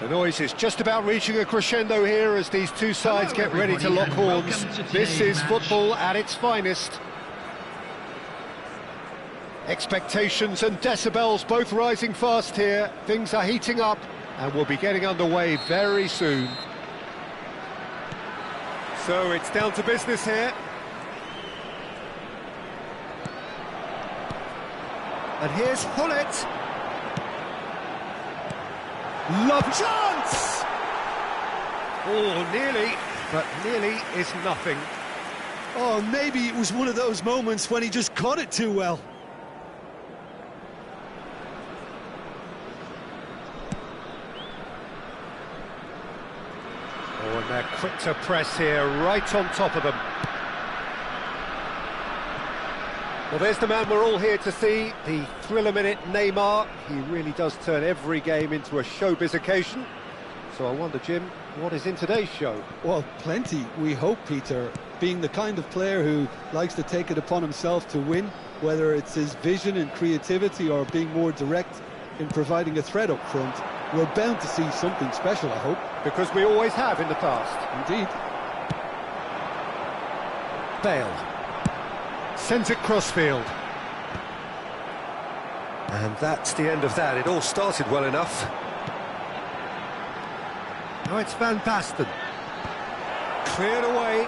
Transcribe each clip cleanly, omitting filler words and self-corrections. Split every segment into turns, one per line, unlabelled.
The noise is just about reaching a crescendo here as these two sides get ready to lock horns. This is football at its finest. Expectations and decibels both rising fast here. Things are heating up and we'll be getting underway very soon. So it's down to business here. And here's Hullet. Love chance! Oh, nearly, but nearly is nothing.
Oh, maybe it was one of those moments when he just caught it too well.
Oh, and they're quick to press here, right on top of them. Well, there's the man we're all here to see, the thriller-minute Neymar. He really does turn every game into a showbiz occasion. So I wonder, Jim, what is in today's show?
Well, plenty, we hope, Peter. Being the kind of player who likes to take it upon himself to win, whether it's his vision and creativity or being more direct in providing a threat up front, we're bound to see something special, I hope.
Because we always have in the past.
Indeed.
Bale. Sends it crossfield. And that's the end of that. It all started well enough. Now it's Van Basten. Cleared away.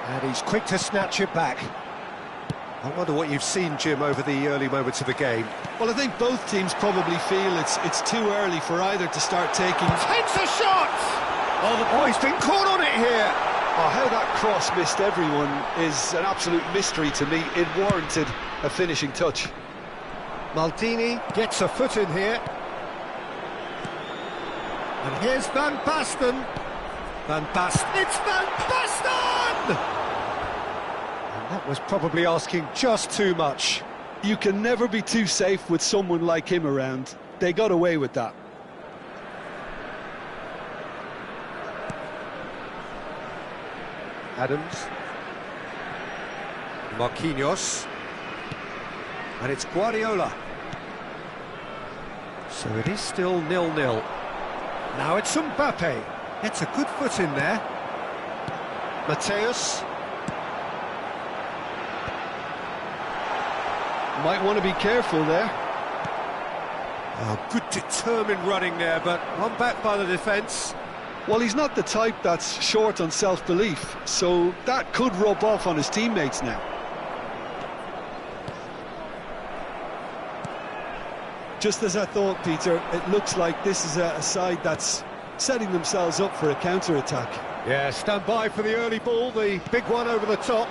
And he's quick to snatch it back. I wonder what you've seen, Jim, over the early moments of the game.
Well, I think both teams probably feel it's too early for either to start taking...
Takes a shot! Oh, he's been caught on it here.
Oh, how that cross missed everyone is an absolute mystery to me. It warranted a finishing touch.
Maldini gets a foot in here. And here's Van Basten. Van Basten. It's Van Basten! And that was probably asking just too much.
You can never be too safe with someone like him around. They got away with that.
Adams. Marquinhos. And it's Guardiola. So it is still 0-0. Now it's Mbappe. Gets a good foot in there. Mateus.
Might want to be careful there.
Oh, good determined running there, but one back by the defence.
Well, he's not the type that's short on self-belief, so that could rub off on his teammates now. Just as I thought, Peter, it looks like this is a side that's setting themselves up for a counter-attack.
Yeah, stand by for the early ball, the big one over the top.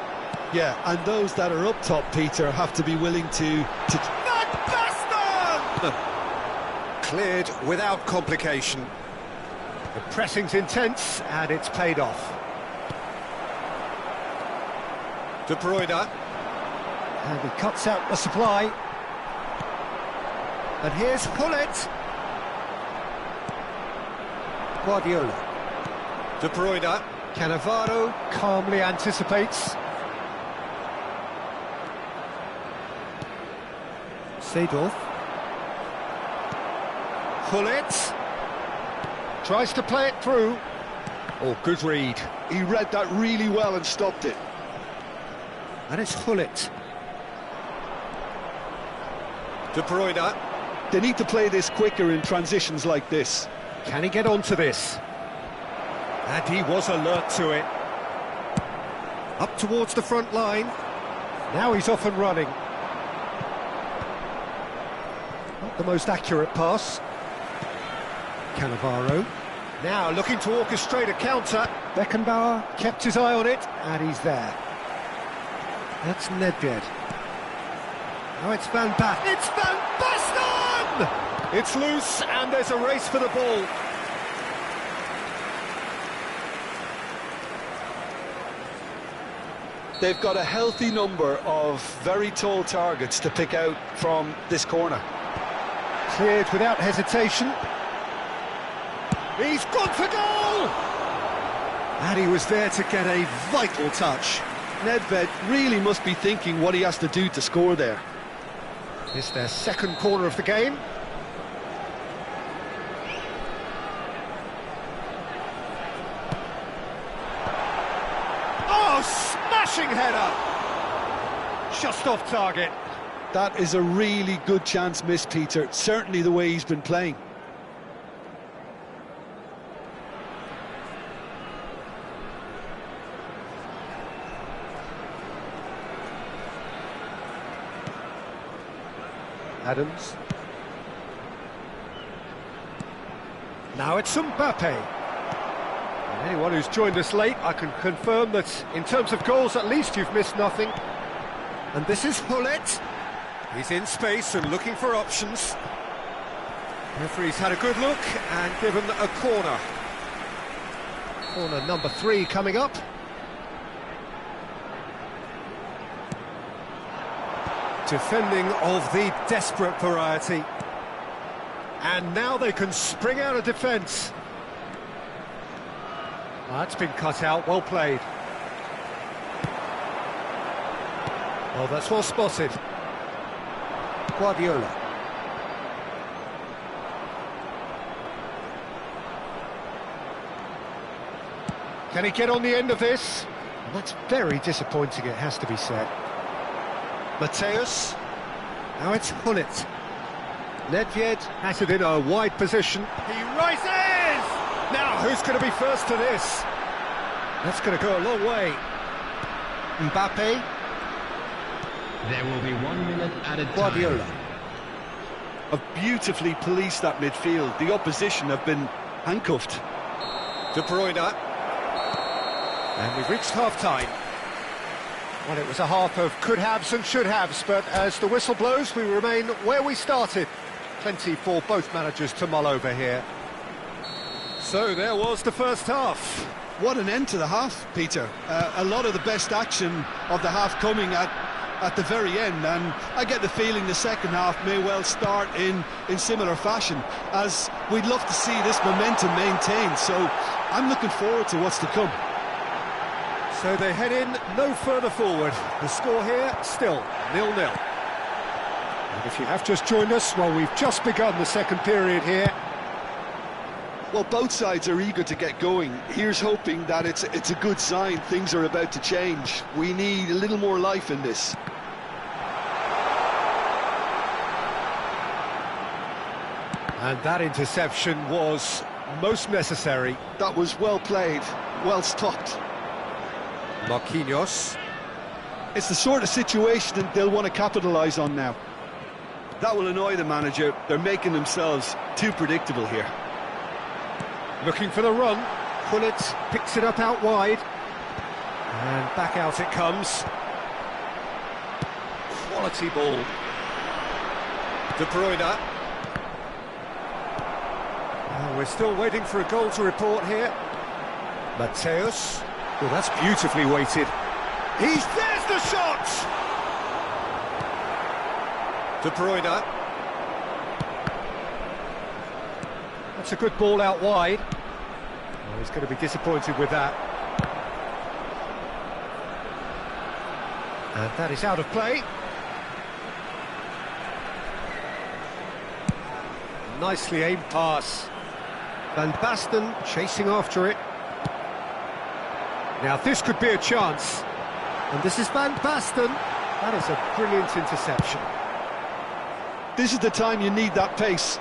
Yeah, and those that are up top, Peter, have to be willing to...
Van Basten! Cleared without complication. The pressing's intense, and it's paid off. De Bruyne. And he cuts out the supply. And here's Hullet. Guardiola. De Bruyne. Cannavaro calmly anticipates. Seedorf. Hullet. Tries to play it through. Oh, good read.
He read that really well and stopped it.
And it's Hullet. De Bruyne.
They need to play this quicker in transitions like this.
Can he get onto this? And he was alert to it. Up towards the front line. Now he's off and running. Not the most accurate pass. Cannavaro. Now looking to orchestrate a counter. Beckenbauer kept his eye on it, and he's there. That's Nedved. Now it's Van Basten. It's Van Basten! It's loose, and there's a race for the ball.
They've got a healthy number of very tall targets to pick out from this corner.
Cleared without hesitation. He's gone for goal! And he was there to get a vital touch.
Nedved really must be thinking what he has to do to score there.
It's their second corner of the game. Oh, smashing header! Just off target.
That is a really good chance missed, Peter. Certainly the way he's been playing.
Adams. Now it's Mbappe. And anyone who's joined us late, I can confirm that in terms of goals, at least you've missed nothing. And this is Hullet. He's in space and looking for options. Referee's had a good look and given a corner. Corner number 3 coming up. Defending of the desperate variety. And now they can spring out of defence. That's been cut out, well played. Oh, that's well spotted. Guardiola. Can he get on the end of this? And that's very disappointing, it has to be said. Mateus. Now it's Hullet. Nedved has it in a wide position. He rises! Now, who's going to be first to this? That's going to go a long way. Mbappe.
There will be 1 minute added time.
Guardiola.
Have beautifully policed that midfield. The opposition have been handcuffed.
De Bruyne. And we've reached half-time. Well, it was a half of could-haves and should-haves, but as the whistle blows, we remain where we started. Plenty for both managers to mull over here. So there was the first half.
What an end to the half, Peter. A lot of the best action of the half coming at the very end, and I get the feeling the second half may well start in similar fashion, as we'd love to see this momentum maintained, so I'm looking forward to what's to come.
So they head in no further forward. The score here, still 0-0. And if you have just joined us, well, we've just begun the second period here.
Well, both sides are eager to get going. Here's hoping that it's a good sign. Things are about to change. We need a little more life in this.
And that interception was most necessary.
That was well played, well stopped.
Marquinhos.
It's the sort of situation that they'll want to capitalise on now. That will annoy the manager. They're making themselves too predictable here.
Looking for the run. Hullet picks it up out wide. And back out it comes. Quality ball. De Bruyne. Oh, we're still waiting for a goal to report here. Mateus. Well, that's beautifully weighted. There's the shot! De Bruyne. That's a good ball out wide. Oh, he's going to be disappointed with that. And that is out of play. Nicely aimed pass. Van Basten chasing after it. Now this could be a chance. And this is Van Basten. That is a brilliant interception.
This is the time you need that pace.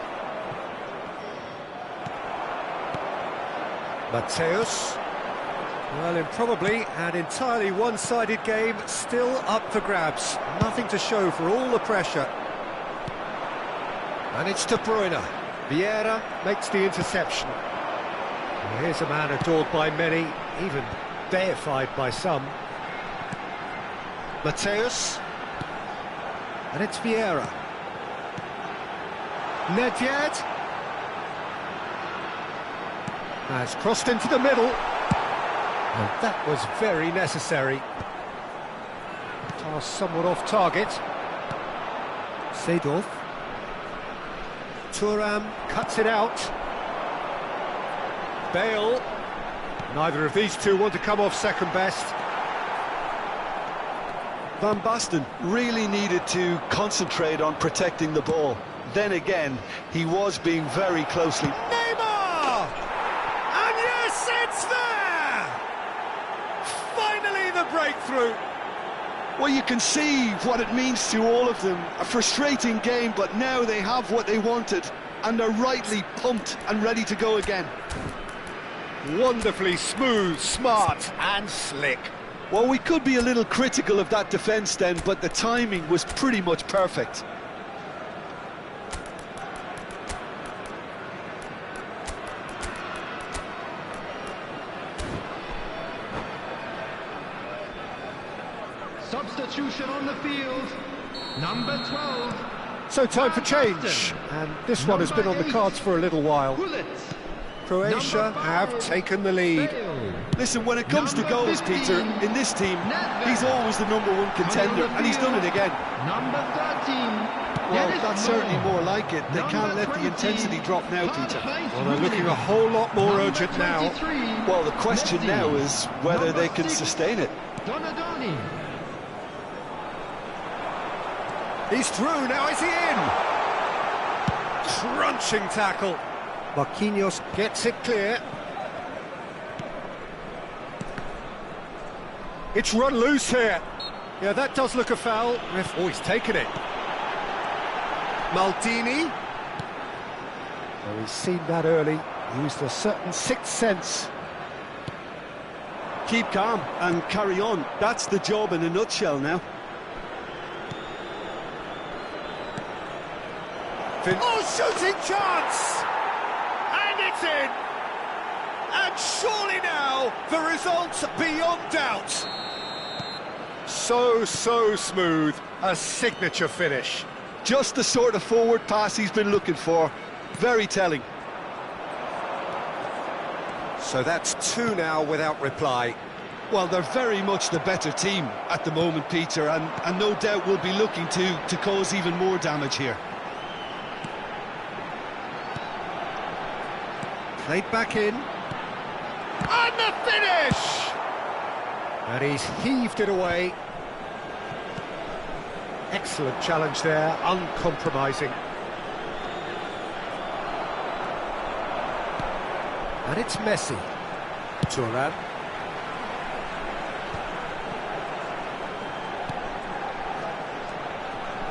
Mateus. Well, in probably an entirely one-sided game, still up for grabs. Nothing to show for all the pressure. And it's De Bruyne. Vieira makes the interception. And here's a man adored by many, even deified by some. Mateus. And it's Vieira. Nedved. Has crossed into the middle. And that was very necessary. Pass somewhat off target. Seedorf. Thuram cuts it out. Bale. Neither of these two want to come off second best.
Van Basten really needed to concentrate on protecting the ball. Then again, he was being very closely.
Neymar! And yes, it's there! Finally the breakthrough!
Well, you can see what it means to all of them. A frustrating game, but now they have what they wanted, and they're rightly pumped and ready to go again.
Wonderfully smooth, smart and slick.
Well, we could be a little critical of that defence then, but the timing was pretty much perfect.
Substitution on the field, number 12.
So time for change, and this one has been on the cards for a little while. Croatia have taken the lead.
Listen, when it comes to goals, Peter, in this team, he's always the #1 contender, and he's done it again.
Number 13.
Well, that's certainly more like it. They can't let the intensity drop now, Peter.
Well, they're looking a whole lot more urgent now.
Well, the question now is whether they can sustain it.
Donadoni.
He's through, now is he in? Crunching tackle. Marquinhos gets it clear. It's run loose here. Yeah, that does look a foul. Oh, he's taken it. Maldini. Oh, he's seen that early. Used a certain sixth sense.
Keep calm and carry on. That's the job in a nutshell now.
Oh, shooting chance! And it's in! And surely now, the result's beyond doubt. So smooth. A signature finish.
Just the sort of forward pass he's been looking for. Very telling.
So that's two now without reply.
Well, they're very much the better team at the moment, Peter, and no doubt will be looking to cause even more damage here.
Played back in. And the finish! And he's heaved it away. Excellent challenge there, uncompromising. And it's Messi. Thuram.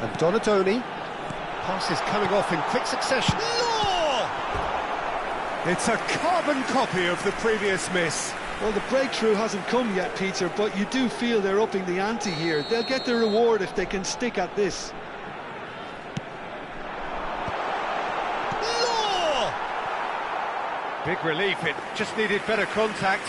And Donadoni. Passes coming off in quick succession. It's a carbon copy of the previous miss.
Well, the breakthrough hasn't come yet, Peter, but you do feel they're upping the ante here. They'll get their reward if they can stick at this.
Law! Big relief, it just needed better contact.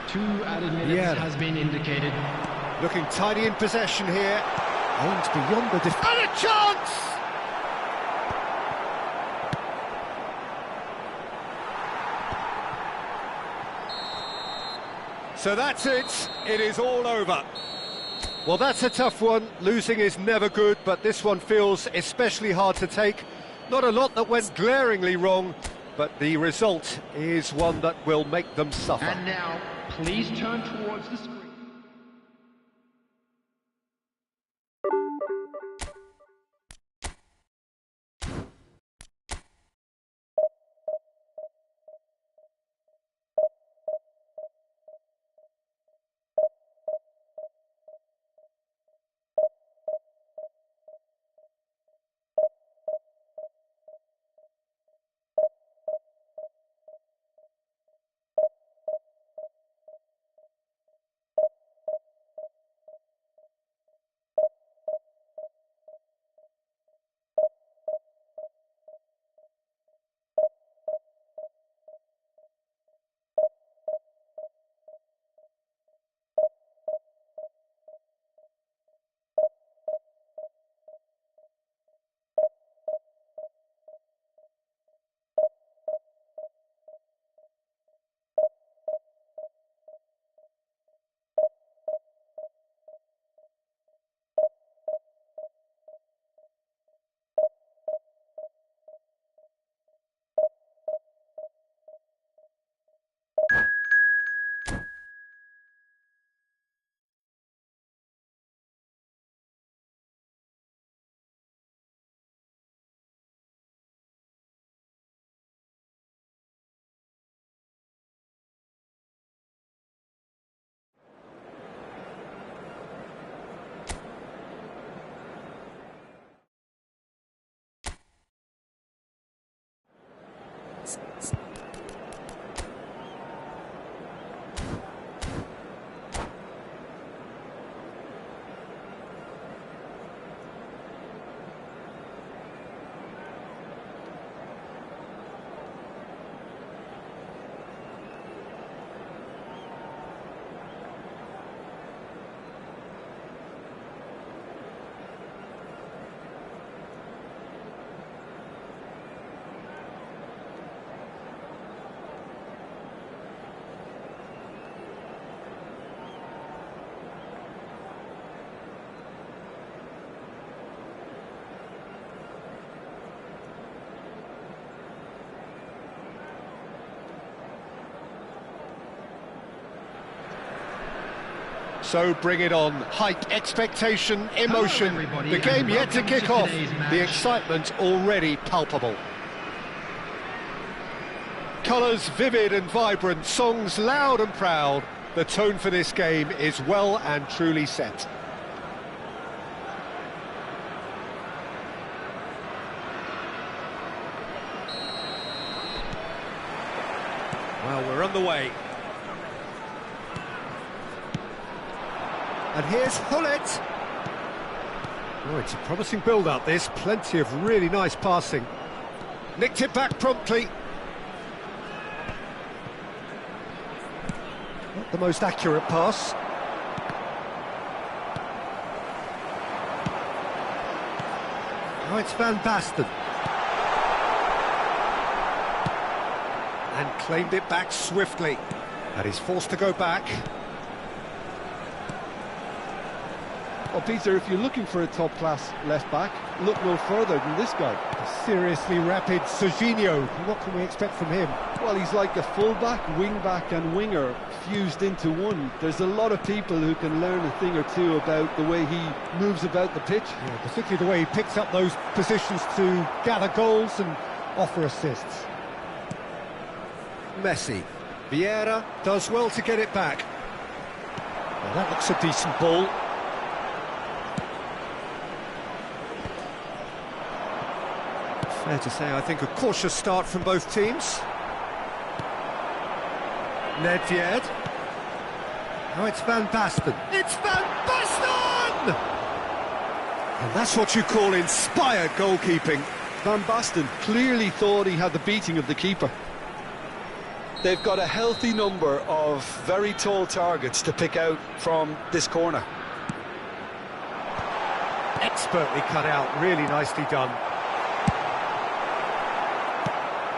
Two added minutes has been indicated.
Looking tidy in possession here. Aims beyond the defence. And a chance! So that's it. It is all over. Well, that's a tough one. Losing is never good, but this one feels especially hard to take. Not a lot that went glaringly wrong, but the result is one that will make them suffer.
And now, please turn towards the screen.
So bring it on. Hype, expectation, emotion.
Hello, everybody,
The game
and
yet to
welcome
kick
to
off.
today's match.
The excitement already palpable. Colours vivid and vibrant, songs loud and proud. The tone for this game is well and truly set. Well, we're on the way. And here's Hullet. Oh, it's a promising build-up, this. Plenty of really nice passing. Nicked it back promptly. Not the most accurate pass. Oh, it's Van Basten. And claimed it back swiftly. And he's forced to go back.
Well, Peter, if you're looking for a top-class left-back, look no further than this guy.
A seriously rapid Serginho. What can we expect from him?
Well, he's like a full-back, wing-back and winger fused into one. There's a lot of people who can learn a thing or two about the way he moves about the pitch.
Yeah, particularly the way he picks up those positions to gather goals and offer assists. Messi. Vieira does well to get it back. Well, that looks a decent ball. Fair to say, I think, a cautious start from both teams. Nedved. Oh, it's Van Basten. It's Van Basten! And that's what you call inspired goalkeeping.
Van Basten clearly thought he had the beating of the keeper. They've got a healthy number of very tall targets to pick out from this corner.
Expertly cut out, really nicely done.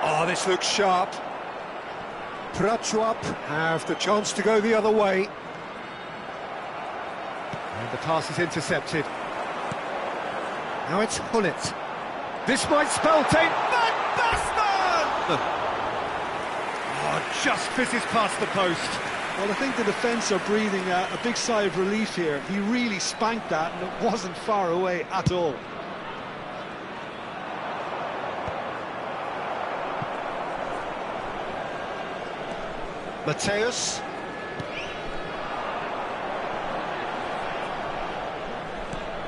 Oh, this looks sharp. Prachuap have the chance to go the other way. And the pass is intercepted. Now it's Hullet. This might spell Van Basten! Oh, just fizzes past the post.
Well, I think the defence are breathing a big sigh of relief here. He really spanked that and it wasn't far away at all.
Mateus.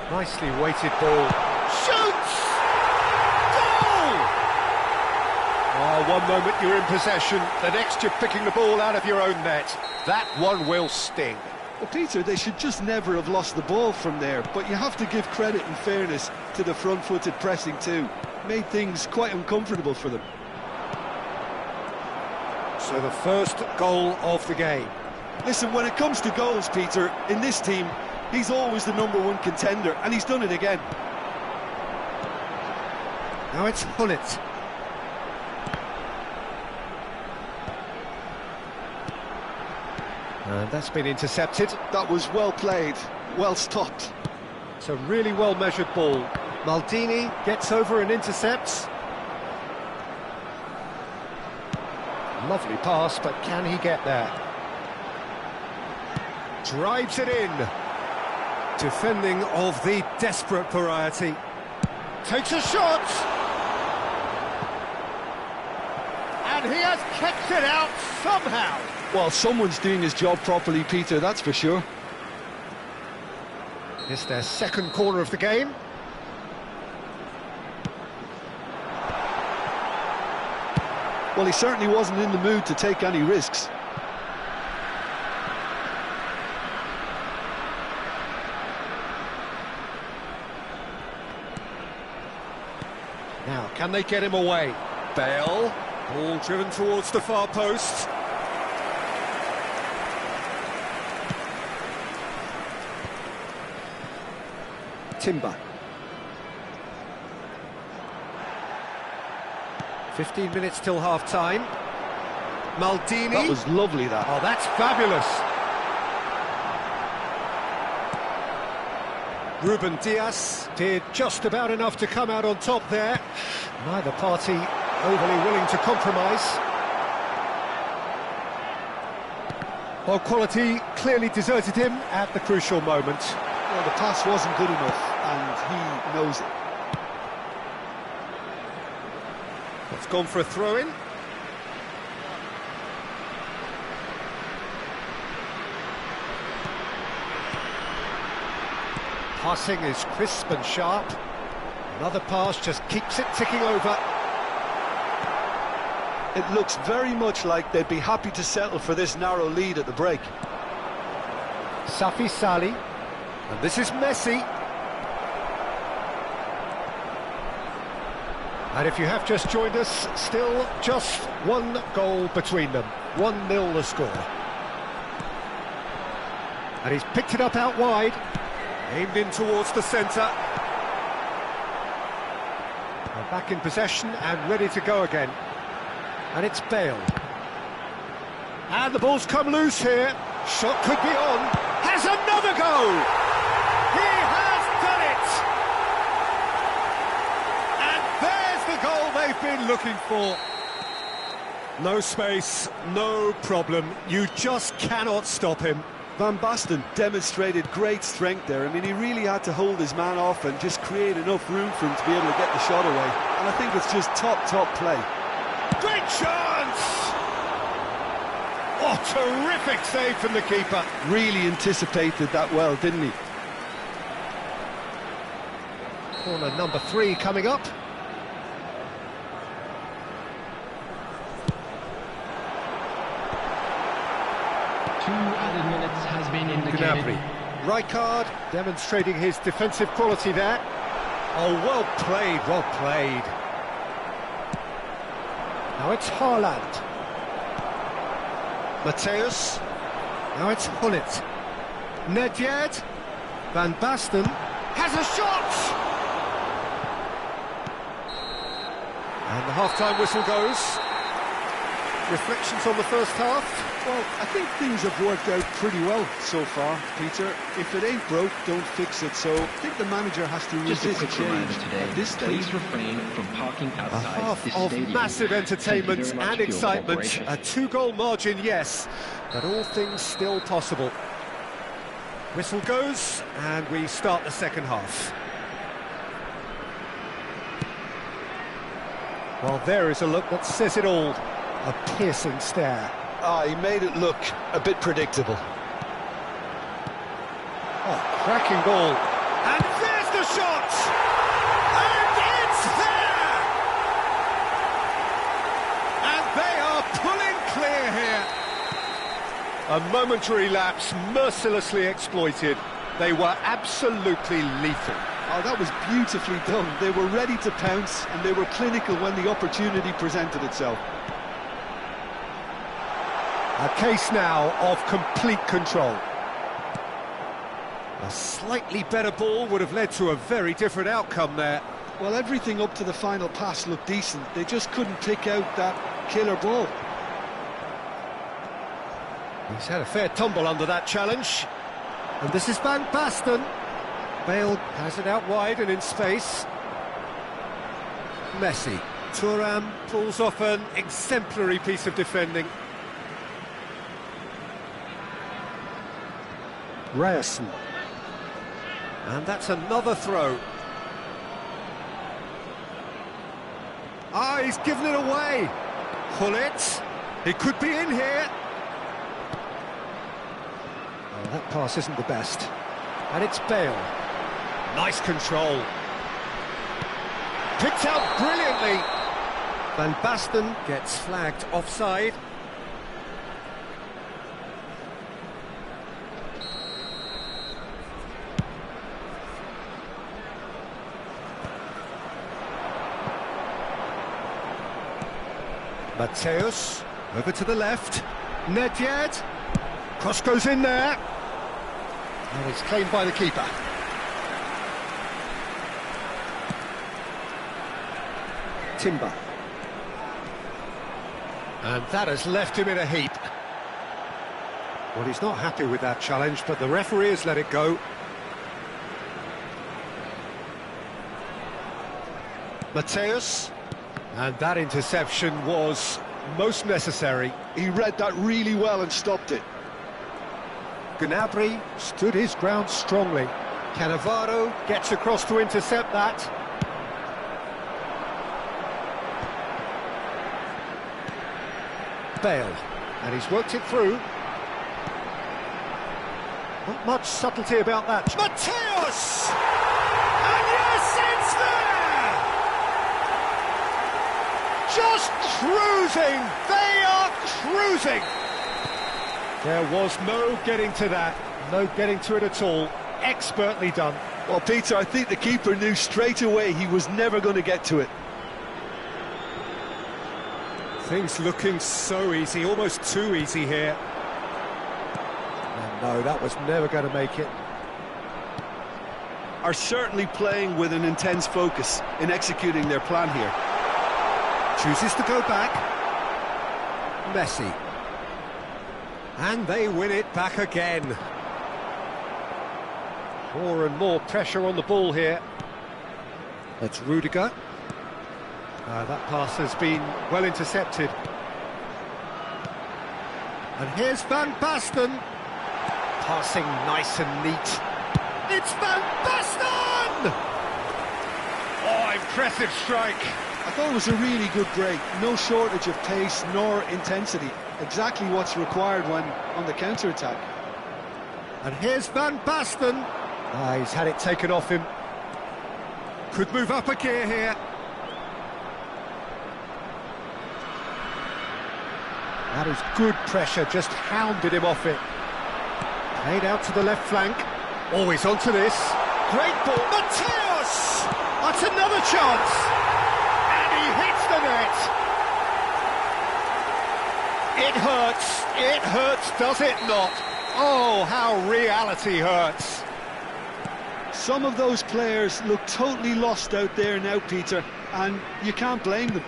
Nicely weighted ball. Shoots! Goal! Oh, one moment you're in possession, the next you're picking the ball out of your own net. That one will sting.
Well, Peter, they should just never have lost the ball from there, but you have to give credit and fairness to the front-footed pressing too. Made things quite uncomfortable for them.
So the first goal of the game.
Listen, when it comes to goals, Peter, in this team, he's always the #1 contender, and he's done it again.
Now it's Hullet. And that's been intercepted.
That was well played, well stopped.
It's a really well-measured ball. Maldini gets over and intercepts. Lovely pass, but can he get there? Drives it in. Defending of the desperate variety. Takes a shot! And he has kept it out somehow.
Well, someone's doing his job properly, Peter, that's for sure.
It's their second corner of the game.
Well, he certainly wasn't in the mood to take any risks.
Now, can they get him away? Bale, ball driven towards the far post. Timber. 15 minutes till half-time. Maldini.
That was lovely, that.
Oh, that's fabulous. Ruben Dias did just about enough to come out on top there. Neither party overly willing to compromise. Well, quality clearly deserted him at the crucial moment.
Well, the pass wasn't good enough, and he knows it.
It's gone for a throw-in. Passing is crisp and sharp. Another pass just keeps it ticking over.
It looks very much like they'd be happy to settle for this narrow lead at the break.
Safi Sali. And this is Messi. And if you have just joined us, still just one goal between them. 1-0 the score. And he's picked it up out wide. Aimed in towards the centre. They're back in possession and ready to go again. And it's Bale. And the ball's come loose here. Shot could be on. Has another go! He has done it! And there's the goal they've been looking for. No space, no problem. You just cannot stop him.
Van Basten demonstrated great strength there. I mean, he really had to hold his man off and just create enough room for him to be able to get the shot away. And I think it's just top play.
Great chance! Oh, terrific save from the keeper.
Really anticipated that well, didn't he?
Corner number 3 coming up.
Two added minutes has been indicated.
Gnabry. Rijkaard demonstrating his defensive quality there. Oh, well played, well played. Now it's Haaland. Matthäus. Now it's Hullet. Nedved. Van Basten has a shot! And the half-time whistle goes. Reflections on the first half?
Well, I think things have worked out pretty well so far, Peter. If it ain't broke, don't fix it. So I think the manager has to
Just a
resist
quick
change
reminder today,
at this stage.
please refrain from parking
A
outside
half
this
of
stadium.
massive entertainment
Thank you very much
and
for your
excitement.
cooperation.
A 2-goal margin, yes, but all things still possible. Whistle goes, and we start the second half. Well, there is a look that says it all. A piercing stare.
Ah, he made it look a bit predictable.
Oh, cracking ball. And there's the shot! And it's there! And they are pulling clear here. A momentary lapse mercilessly exploited. They were absolutely lethal.
Oh, that was beautifully done. They were ready to pounce, and they were clinical when the opportunity presented itself.
A case now of complete control. A slightly better ball would have led to a very different outcome there.
Well, everything up to the final pass looked decent. They just couldn't pick out that killer ball.
He's had a fair tumble under that challenge. And this is Van Basten. Bale has it out wide and in space. Messi. Thuram pulls off an exemplary piece of defending. Ryerson. And that's another throw. Ah, he's given it away. Hullet. He could be in here. Oh, that pass isn't the best. And it's Bale. Nice control. Picked out brilliantly. Van Basten gets flagged offside. Matthäus, over to the left. Nedved. Cross goes in there. And it's claimed by the keeper. Timber. And that has left him in a heap. Well, he's not happy with that challenge, but the referee has let it go. Matthäus. And that interception was most necessary.
He read that really well and stopped it.
Gnabry stood his ground strongly. Cannavaro gets across to intercept that. Bale, and he's worked it through. Not much subtlety about that. Mateus! And yes, it's there! Just cruising! They are cruising! There was no getting to that, no getting to it at all. Expertly done.
Well, Peter, I think the keeper knew straight away he was never going to get to it.
Things looking so easy, almost too easy here. And no, that was never going to make it.
Are certainly playing with an intense focus in executing their plan here.
Chooses to go back. Messi. And they win it back again. More and more pressure on the ball here. That's Rudiger. That pass has been well intercepted. And here's Van Basten. Passing nice and neat. It's Van Basten! Oh, impressive strike.
I thought it was a really good break. No shortage of pace nor intensity. Exactly what's required when on the counter-attack.
And here's Van Basten. He's had it taken off him. Could move up a gear here. That is good pressure, just hounded him off it. Played out to the left flank. Always onto this. Great ball. Mateus! That's another chance. And he hits the net. It hurts, does it not? Oh, how reality hurts.
Some of those players look totally lost out there now, Peter, and you can't blame them.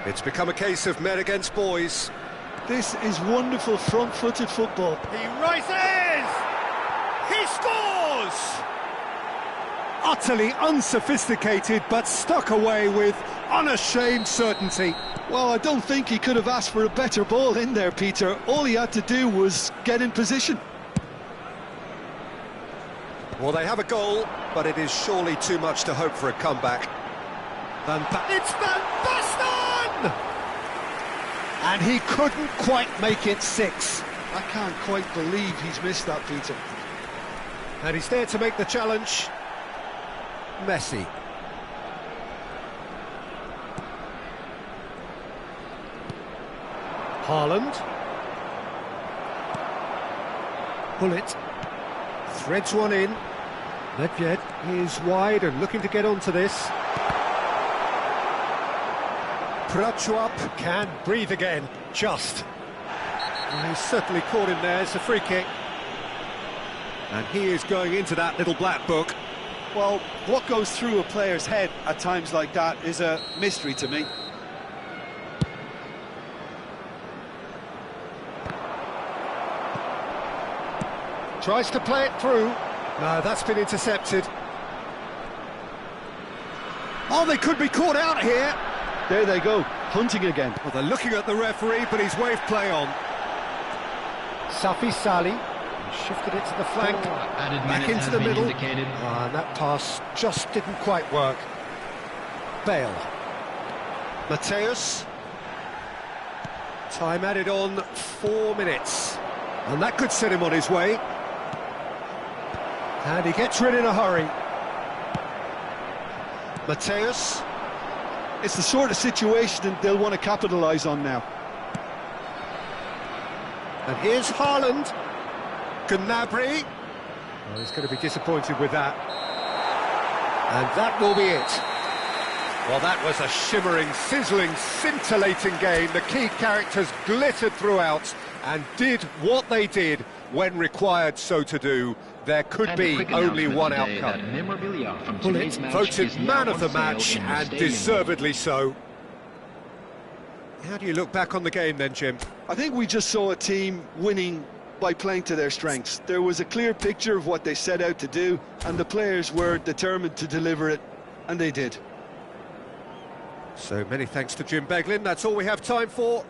It's become a case of men against boys.
This is wonderful front-footed football.
He rises! He scores! Utterly unsophisticated, but stuck away with unashamed certainty.
Well, I don't think he could have asked for a better ball in there, Peter. All he had to do was get in position.
Well, they have a goal, but it is surely too much to hope for a comeback. It's Van Basten! And he couldn't quite make it 6.
I can't quite believe he's missed that, Peter.
And he's there to make the challenge. Messi. Haaland. Bullet. Threads one in. Nedved is wide and looking to get onto this. Prachuap can breathe again, just. Well, he's certainly caught him there, it's a free kick. And he is going into that little black book.
Well, what goes through a player's head at times like that is a mystery to me.
Tries to play it through. No, that's been intercepted. Oh, they could be caught out here.
There they go, hunting again.
Well, they're looking at the referee, but he's waved play on. Safi Sali shifted it to the flank, back into the middle. And that pass just didn't quite work. Bale. Mateus. Time added on 4 minutes. And that could set him on his way. And he gets rid in a hurry. Mateus.
It's the sort of situation that they'll want to capitalise on now.
And here's Haaland. Gnabry. Oh, he's going to be disappointed with that. And that will be it. Well, that was a shimmering, sizzling, scintillating game. The key characters glittered throughout and did what they did when required so to do. There could be only one outcome. Bullet voted man of the match, and deservedly so. How do you look back on the game then, Jim?
I think we just saw a team winning by playing to their strengths. There was a clear picture of what they set out to do, and the players were determined to deliver it, and they did.
So many thanks to Jim Beglin. That's all we have time for.